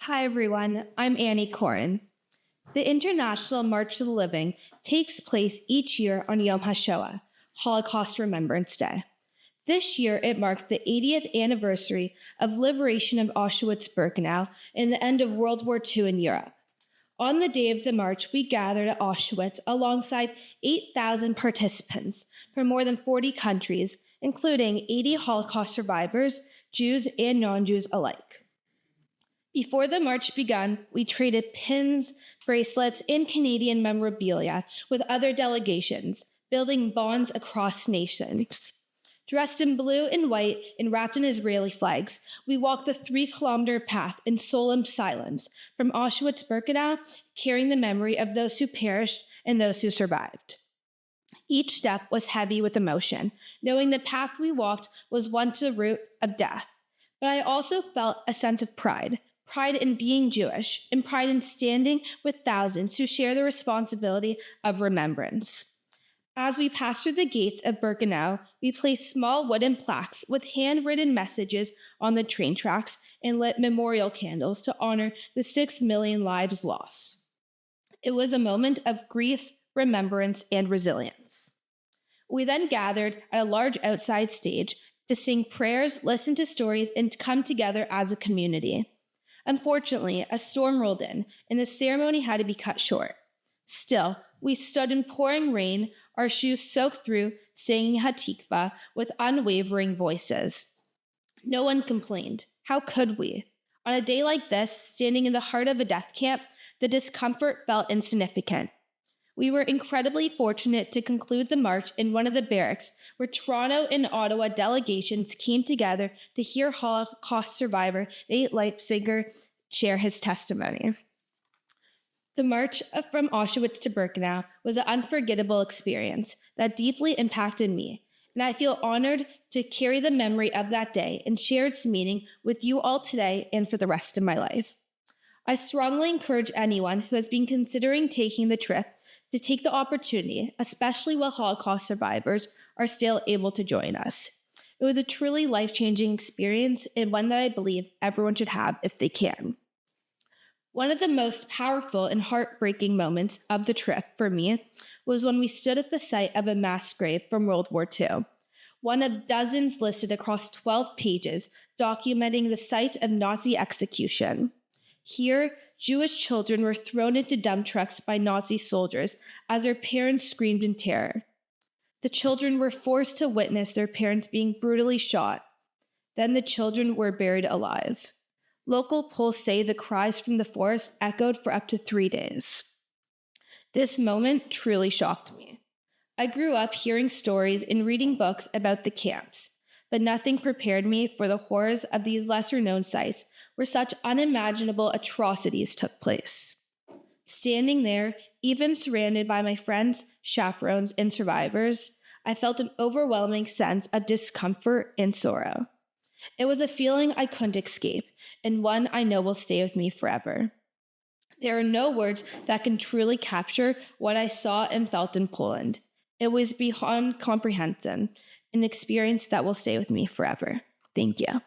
Hi everyone, I'm Annie Corrin. The International March to the Living takes place each year on Yom HaShoah, Holocaust Remembrance Day. This year it marked the 80th anniversary of liberation of Auschwitz-Birkenau and the end of World War II in Europe. On the day of the march, we gathered at Auschwitz alongside 8,000 participants from more than 40 countries, including 80 Holocaust survivors, Jews and non-Jews alike. Before the march began, we traded pins, bracelets, and Canadian memorabilia with other delegations, building bonds across nations. Dressed in blue and white and wrapped in Israeli flags, we walked the 3-kilometer path in solemn silence from Auschwitz-Birkenau, carrying the memory of those who perished and those who survived. Each step was heavy with emotion, knowing the path we walked was one to the root of death. But I also felt a sense of pride in being Jewish, and pride in standing with thousands who share the responsibility of remembrance. As we passed through the gates of Birkenau, we placed small wooden plaques with handwritten messages on the train tracks and lit memorial candles to honor the 6 million lives lost. It was a moment of grief, remembrance, and resilience. We then gathered at a large outside stage to sing prayers, listen to stories, and to come together as a community. Unfortunately, a storm rolled in, and the ceremony had to be cut short. Still, we stood in pouring rain, our shoes soaked through, singing Hatikva with unwavering voices. No one complained. How could we? On a day like this, standing in the heart of a death camp, the discomfort felt insignificant. We were incredibly fortunate to conclude the march in one of the barracks where Toronto and Ottawa delegations came together to hear Holocaust survivor Nate Leipziger share his testimony. The march from Auschwitz to Birkenau was an unforgettable experience that deeply impacted me, and I feel honored to carry the memory of that day and share its meaning with you all today and for the rest of my life. I strongly encourage anyone who has been considering taking the trip to take the opportunity, especially while Holocaust survivors are still able to join us. It was a truly life-changing experience and one that I believe everyone should have if they can. One of the most powerful and heartbreaking moments of the trip for me was when we stood at the site of a mass grave from World War II, one of dozens listed across 12 pages documenting the site of Nazi execution. Here, Jewish children were thrown into dump trucks by Nazi soldiers as their parents screamed in terror. The children were forced to witness their parents being brutally shot. Then the children were buried alive. Local polls say the cries from the forest echoed for up to 3 days. This moment truly shocked me. I grew up hearing stories and reading books about the camps, but nothing prepared me for the horrors of these lesser-known sites where such unimaginable atrocities took place. Standing there, even surrounded by my friends, chaperones, and survivors, I felt an overwhelming sense of discomfort and sorrow. It was a feeling I couldn't escape, and one I know will stay with me forever. There are no words that can truly capture what I saw and felt in Poland. It was beyond comprehension, an experience that will stay with me forever. Thank you.